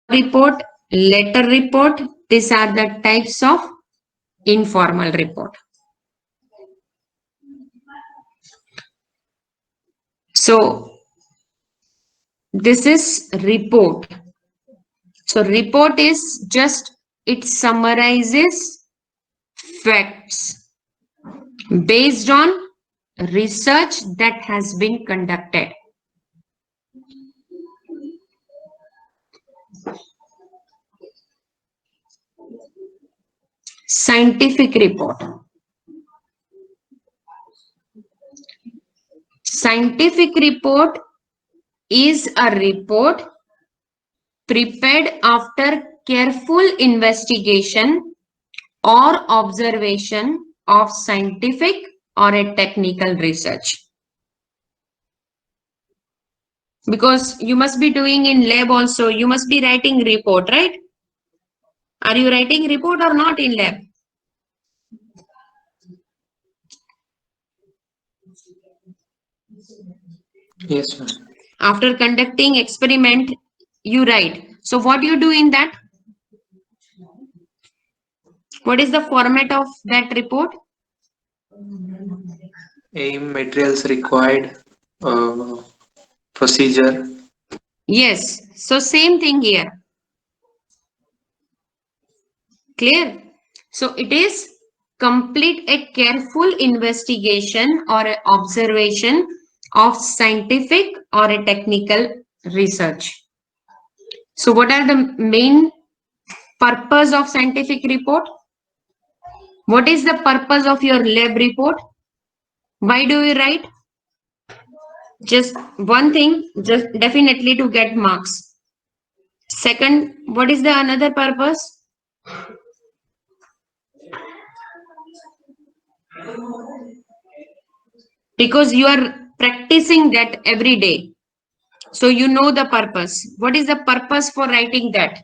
report, letter report. These are the types of informal report. So this is report. So report is just, it summarizes facts based on research that has been conducted. Scientific report. Scientific report is a report prepared after careful investigation or observation of scientific or a technical research. Because you must be doing in lab also, you must be writing report, right? Are you writing report or not in lab? Yes, ma'am. After conducting experiment, you write. So what you do in that? What is the format of that report? Aim, materials required, uh, procedure. Yes. So same thing here. Clear? So it is complete a careful investigation or a observation of scientific or a technical research. So what are the main purpose of scientific report? What is the purpose of your lab report? Why do you write? Just one thing, just definitely to get marks. Second, what is the another purpose? Because you are practicing that every day. So you know the purpose. What is the purpose for writing that?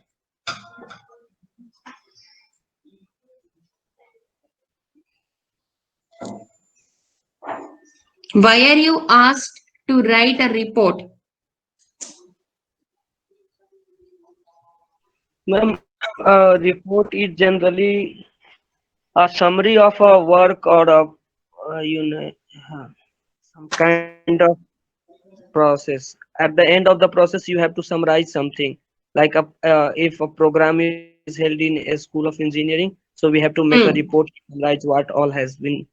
Why are you asked to write a report? Ma'am, a report is generally a summary of a work or a some kind of process. At the end of the process, you have to summarize something. Like if a program is held in a school of engineering, so we have to make a report, Hmm. summarize what all has been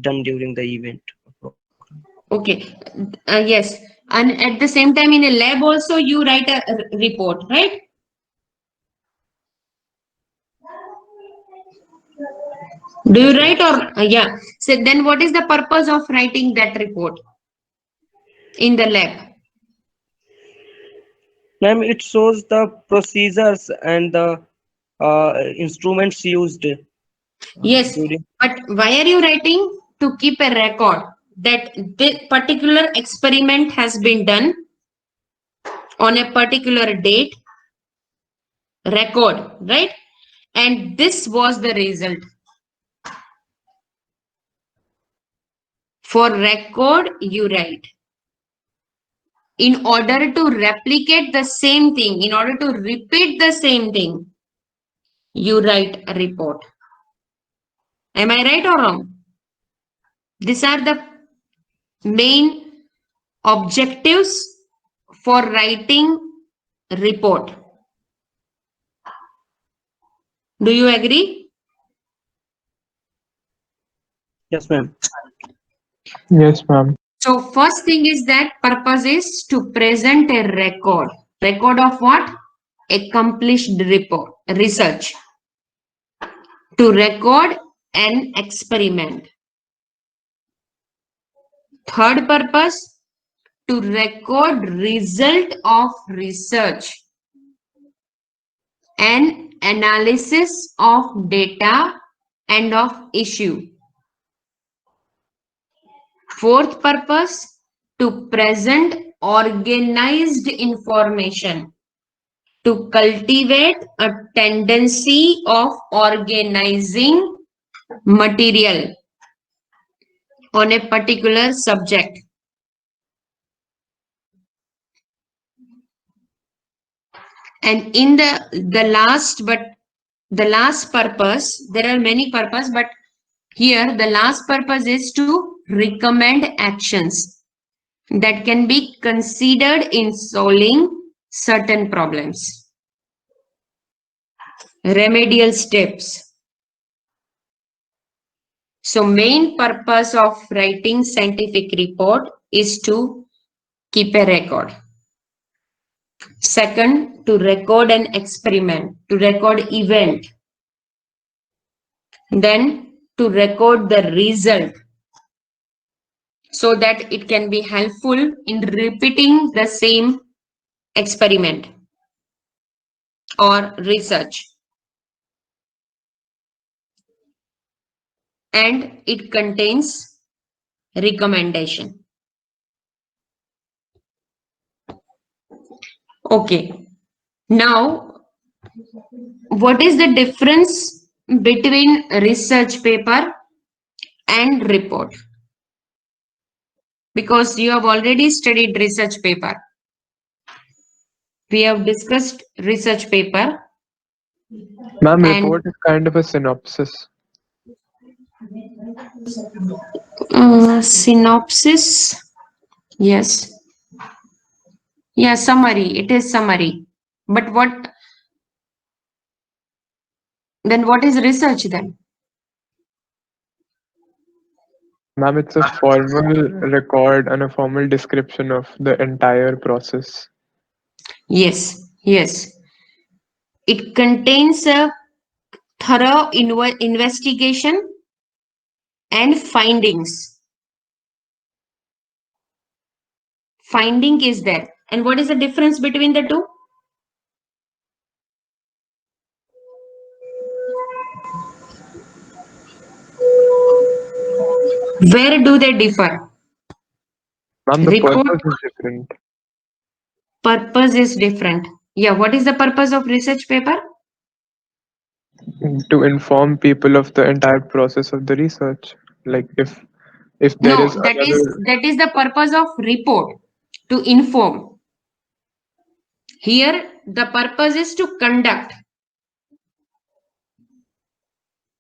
done during the event. Okay. Yes. And at the same time, in a lab also, you write a report, right? Do you Yes, ma'am. write or yeah? So then, what is the purpose of writing that report in the lab? Ma'am, it shows the procedures and the instruments used Yes, during. but why are you writing? To keep a record that this particular experiment has been done on a particular date, record, right? And this was the result. For record, you write. In order to replicate the same thing, in order to repeat the same thing, you write a report. Am I right or wrong? These are the main objectives for writing report. Do you agree? Yes, ma'am. Yes, ma'am. So first thing is that purpose is to present a record. Record of what? Accomplished report, research. To record an experiment. Third purpose, to record result of research and analysis of data and of issue. Fourth purpose, to present organized information, to cultivate a tendency of organizing material on a particular subject. And in the last purpose, there are many purposes, but here the last purpose is to recommend actions that can be considered in solving certain problems. Remedial steps. So main purpose of writing scientific report is to keep a record. Second, to record an experiment, to record event. Then to record the result so that it can be helpful in repeating the same experiment or research. And it contains recommendation. Okay. Now, what is the difference between research paper and report? Because you have already studied research paper. We have discussed research paper. Ma'am, And- report is kind of a synopsis. Synopsis. Yes. Yeah, summary. It is summary. But what is research then? Ma'am, it's a formal record and a formal description of the entire process. Yes, yes. It contains a thorough investigation and findings. Finding is there. And what is the difference between the two? Where do they differ? Ma'am, the Report- purpose is different. Purpose is different. Yeah, what is the purpose of research paper? To inform people of the entire process of the research. Like if there No, is that another, is the purpose of report, to inform. Here, the purpose is to conduct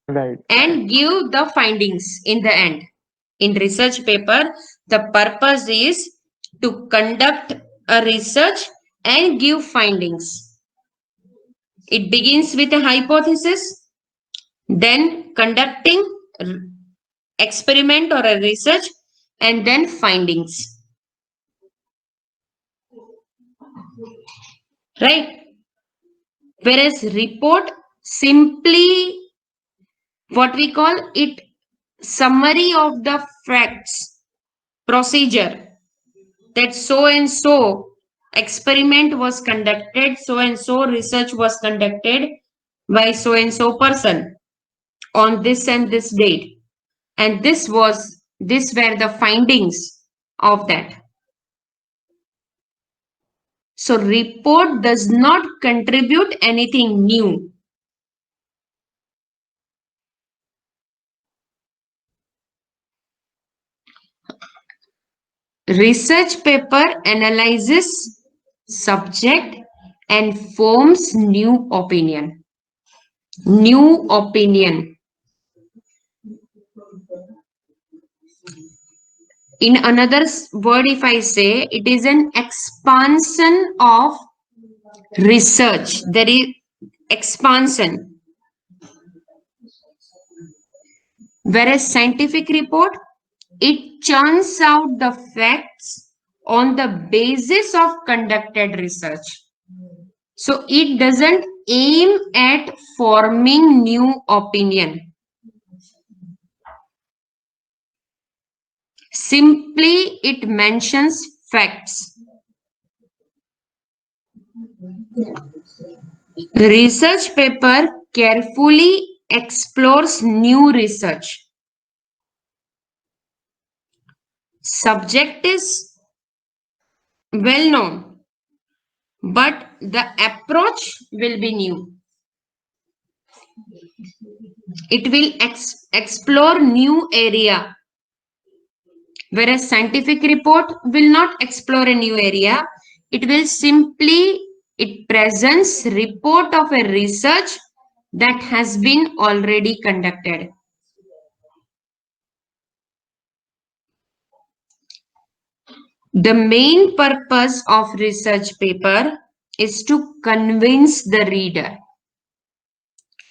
right, and give the findings in the end. In research paper, the purpose is to conduct a research and give findings. It begins with a hypothesis, then conducting experiment or a research, and then findings. Right? Whereas report simply what we call it summary of the facts, procedure, that so and so experiment was conducted, so and so research was conducted by so and so person on this and this date, and these were the findings of that. So report does not contribute anything new. Research paper analyzes subject and forms new opinion. New opinion. In another word, if I say, it is an expansion of research. There is expansion. Whereas scientific report, it churns out the facts on the basis of conducted research. So it doesn't aim at forming new opinion. Simply it mentions facts. Research paper carefully explores new research. Subject is well known, but the approach will be new. It will explore new area, whereas scientific report will not explore a new area. It will simply it presents report of a research that has been already conducted. The main purpose of research paper is to convince the reader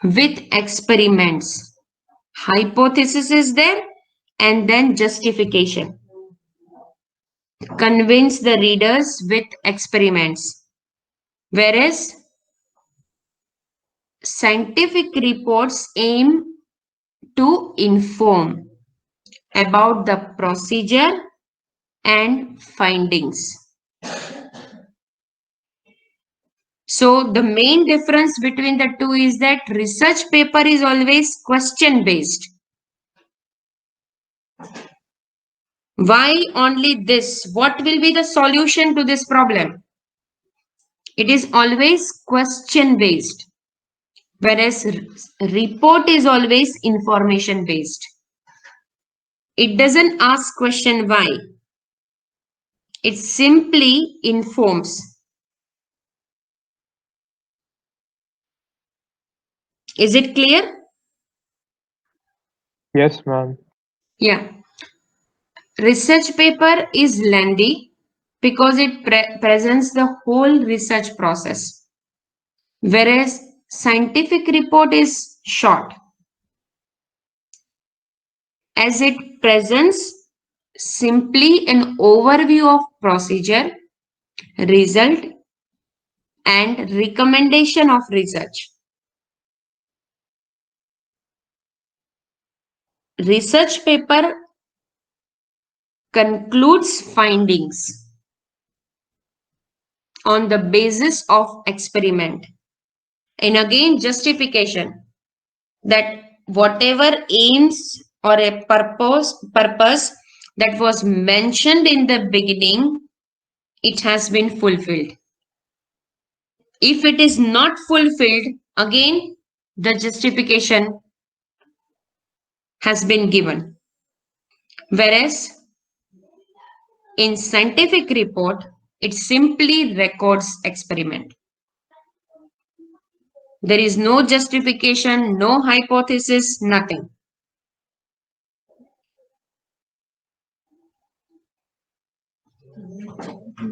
with experiments. Hypothesis is there and then justification. Convince the readers with experiments. Whereas scientific reports aim to inform about the procedure and findings. So the main difference between the two is that research paper is always question based. Why only this? What will be the solution to this problem? It is always question based, whereas report is always information based. It doesn't ask question why. It simply informs. Is it clear? Yes, ma'am. Yeah. Research paper is lengthy because it presents the whole research process, whereas scientific report is short as it presents simply an overview of procedure, result, and recommendation of research. Research paper concludes findings on the basis of experiment. And again, justification that whatever aims or a purpose that was mentioned in the beginning, it has been fulfilled. If it is not fulfilled, again, the justification has been given. Whereas in scientific report, it simply records experiment. There is no justification, no hypothesis, nothing.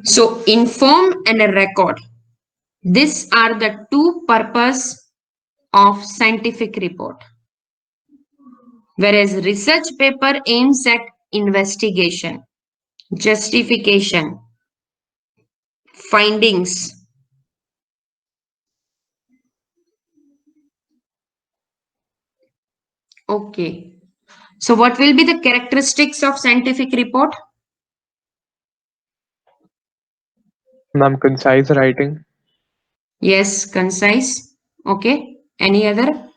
So inform and a record. These are the two purposes of scientific report. Whereas research paper aims at investigation, justification, findings. Okay. So what will be the characteristics of scientific report? Ma'am, concise writing. Yes, concise. Okay. Any other?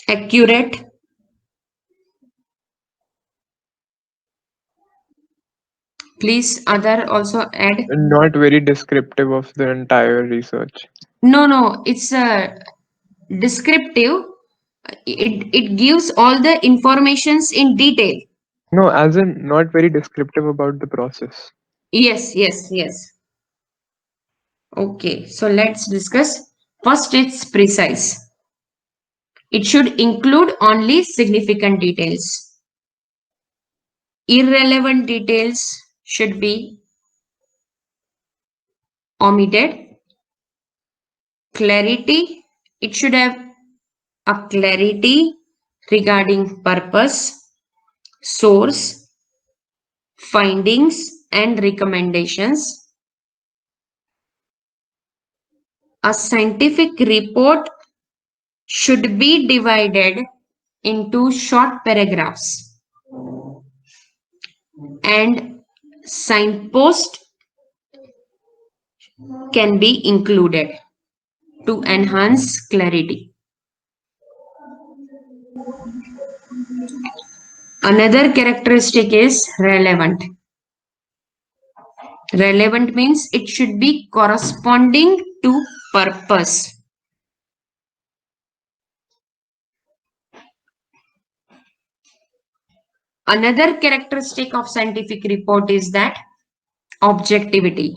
Accurate. Please, other also add. Not very descriptive of the entire research. No, it's descriptive. It gives all the informations in detail. No, as in not very descriptive about the process. Yes. Okay, so let's discuss. First, it's precise. It should include only significant details. Irrelevant details should be omitted. Clarity, it should have a clarity regarding purpose, source, findings, and recommendations. A scientific report should be divided into short paragraphs, and signpost can be included to enhance clarity. Another characteristic is relevant. Relevant means it should be corresponding to purpose. Another characteristic of scientific report is that objectivity.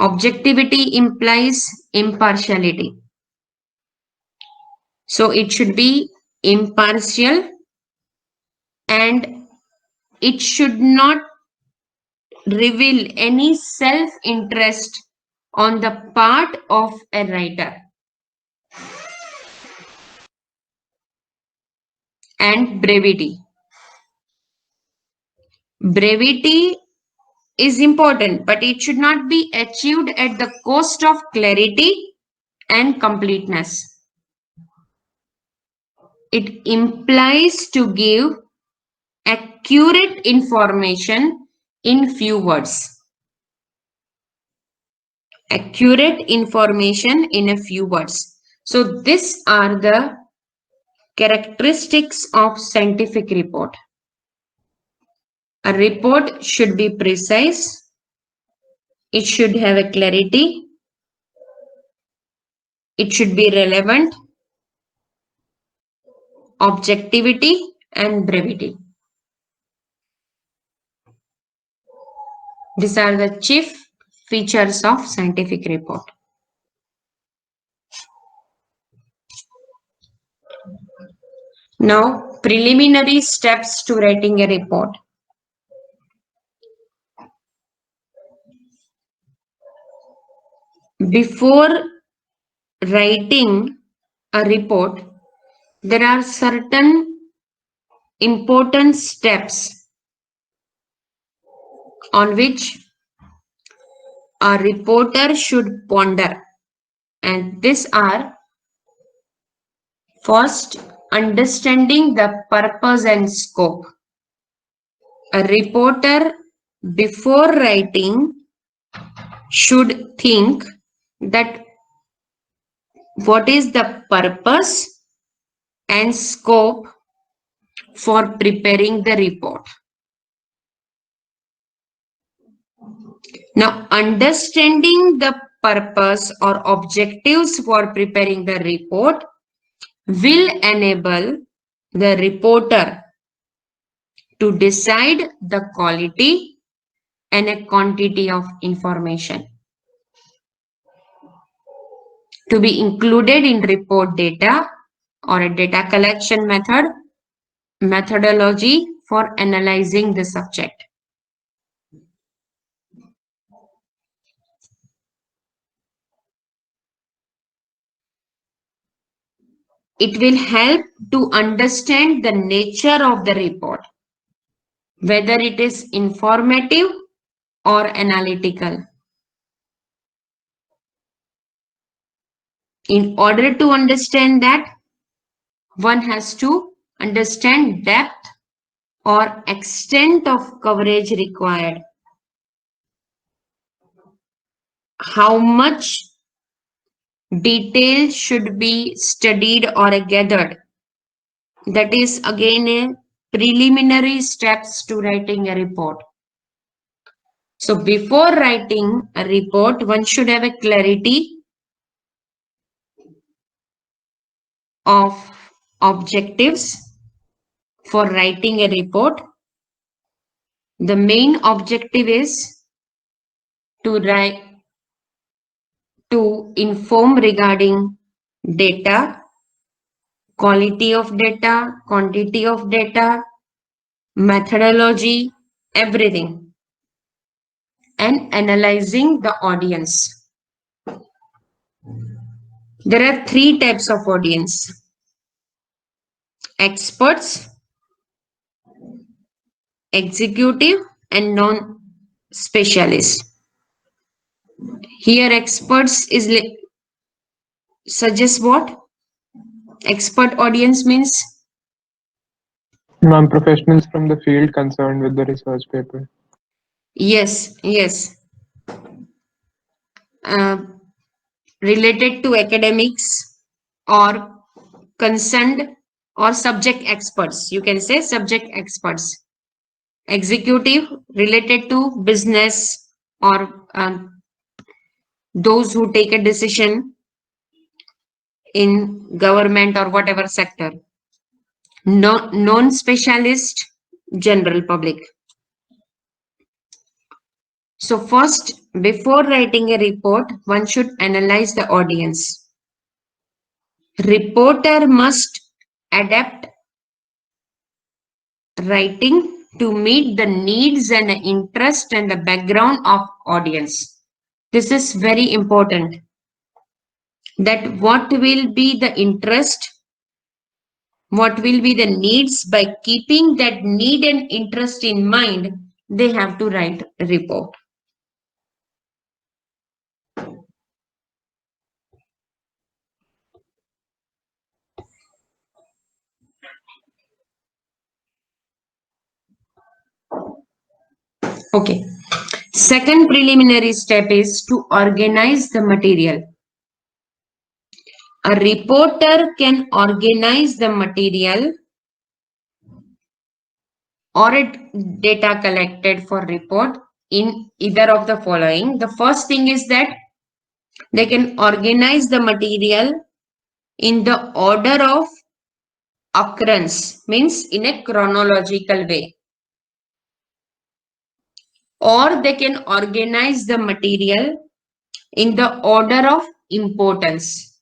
Objectivity implies impartiality. So it should be impartial and it should not reveal any self-interest on the part of a writer. And brevity. Brevity is important, but it should not be achieved at the cost of clarity and completeness. It implies to give accurate information in few words. Accurate information in a few words. So these are the characteristics of scientific report. A report should be precise. It should have a clarity. It should be relevant, objectivity, and brevity. These are the chief features of scientific report. Now, preliminary steps to writing a report. Before writing a report, there are certain important steps on which a reporter should ponder, and these are: first, understanding the purpose and scope. A reporter before writing should think that what is the purpose and scope for preparing the report. Now, understanding the purpose or objectives for preparing the report will enable the reporter to decide the quality and a quantity of information to be included in report data or a data collection methodology for analyzing the subject. It will help to understand the nature of the report, whether it is informative or analytical. In order to understand that, one has to understand depth or extent of coverage required. How much detail should be studied or gathered. That is again a preliminary steps to writing a report. So before writing a report, one should have a clarity of objectives for writing a report. The main objective is to inform regarding data, quality of data, quantity of data, methodology, everything, and analyzing the audience. There are three types of audience: experts, executive, and non-specialists. Here experts is suggests what? Expert audience means Non-professionals from the field concerned with the research paper. yes, related to academics or concerned or subject experts. You can say subject experts. Executive related to business or those who take a decision in government or whatever sector. Non-specialist, general public. So first, before writing a report, one should analyze the audience. Reporter must adapt writing to meet the needs and the interest and the background of audience. This is very important. That what will be the interest, what will be the needs. By keeping that need and interest in mind, they have to write a report. Okay. Second preliminary step is to organize the material. A reporter can organize the material or data collected for report in either of the following. The first thing is that they can organize the material in the order of occurrence, means in a chronological way. Or they can organize the material in the order of importance,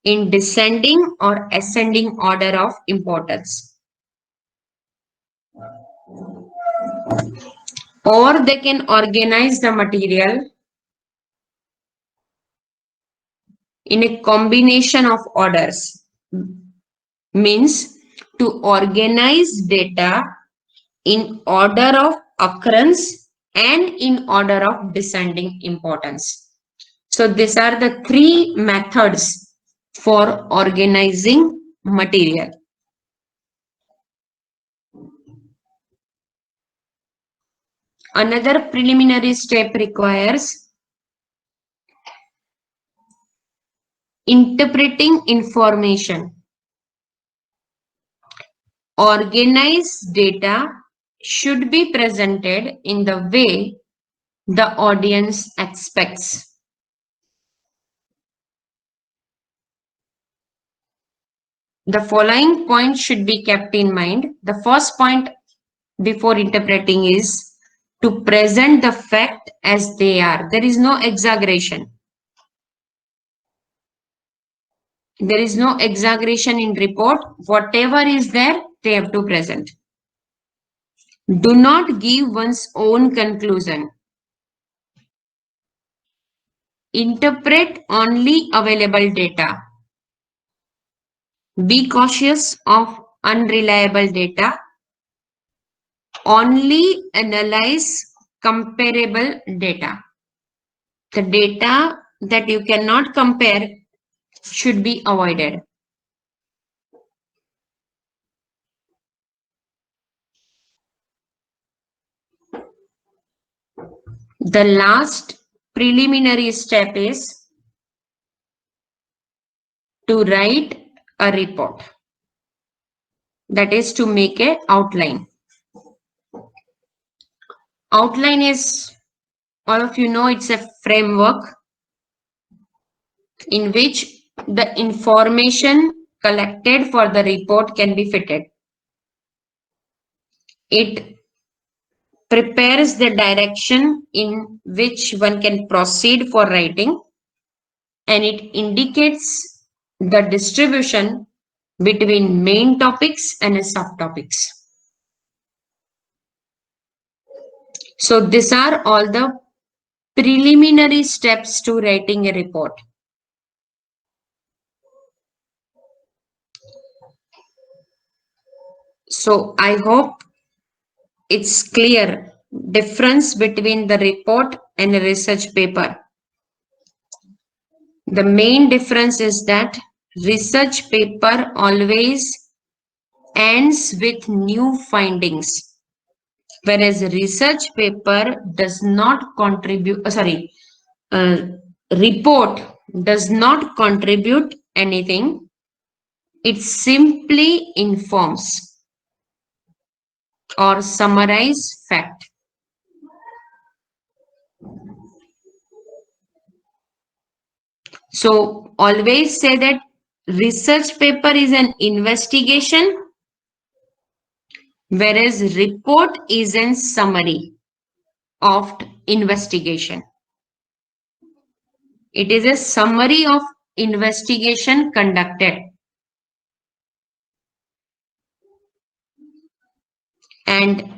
in descending or ascending order of importance. Or they can organize the material in a combination of orders, means to organize data in order of occurrence and in order of descending importance. So these are the three methods for organizing material. Another preliminary step requires interpreting information. Organized data should be presented in the way the audience expects. The following points should be kept in mind. The first point before interpreting is to present the fact as they are. There is no exaggeration. There is no exaggeration in report. Whatever is there, they have to present. Do not give one's own conclusion. Interpret only available data. Be cautious of unreliable data. Only analyze comparable data. The data that you cannot compare should be avoided. The last preliminary step is to write a report. That is to make an outline. Outline is, all of you know, it's a framework in which the information collected for the report can be fitted. It prepares the direction in which one can proceed for writing, and it indicates the distribution between main topics and subtopics. So these are all the preliminary steps to writing a report. So I hope it's clear difference between the report and a research paper. The main difference is that research paper always ends with new findings, whereas research paper does not contribute, report does not contribute anything. It simply informs or summarize fact. So always say that research paper is an investigation, whereas report is a summary. of investigation. It is a summary of investigation conducted. And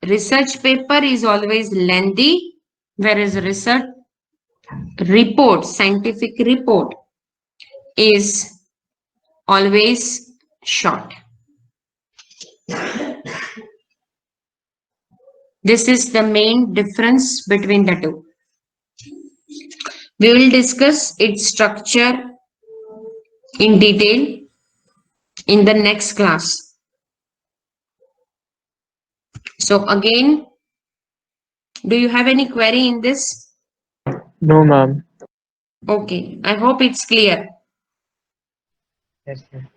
research paper is always lengthy, whereas research report, scientific report, is always short. This is the main difference between the two. We will discuss its structure in detail in the next class. So again, do you have any query in this? No, ma'am. Okay, I hope it's clear. Yes, ma'am.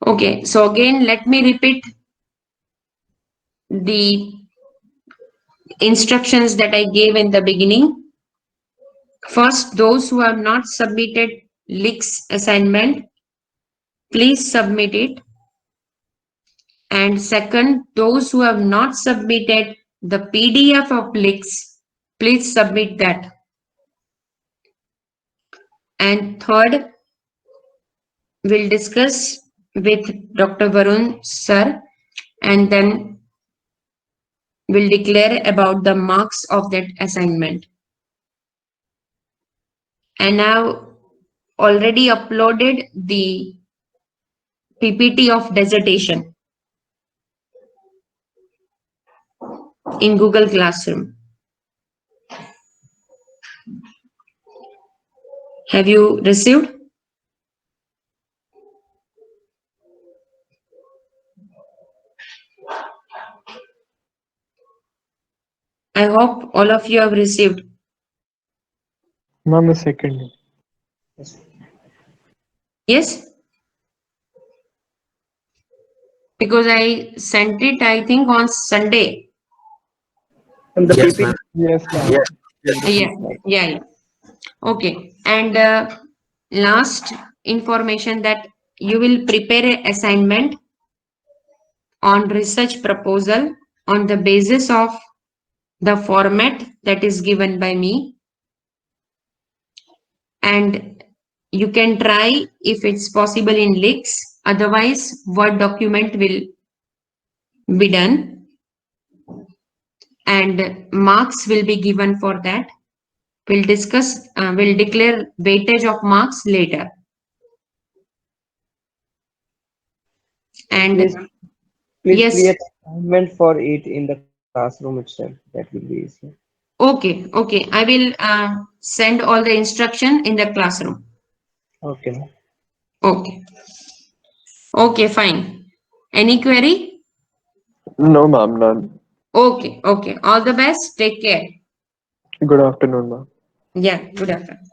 Okay, so again, let me repeat the instructions that I gave in the beginning. First, those who have not submitted LIX assignment, please submit it. And second, those who have not submitted the PDF of LIX, please submit that. And third, we'll discuss with Dr. Varun sir, and then we'll declare about the marks of that assignment. And I've already uploaded the PPT of dissertation in Google Classroom. Have you received? I hope all of you have received. Ma'am, a second. Yes. Yes? Because I sent it, I think, on Sunday. And the Yes, PPT, ma'am. Yes, ma'am. Yeah. Okay. And last information that you will prepare an assignment on research proposal on the basis of the format that is given by me. And you can try if it's possible in LIX. Otherwise, Word document will be done. And marks will be given for that. We'll declare weightage of marks later. And please yes, create assignment for it in the classroom itself. That will be easy. okay. I will send all the instruction in the classroom. Okay, ma'am. Okay, fine. Any query? No, ma'am, none. Okay. All the best. Take care. Good afternoon, ma'am. Yeah, good afternoon.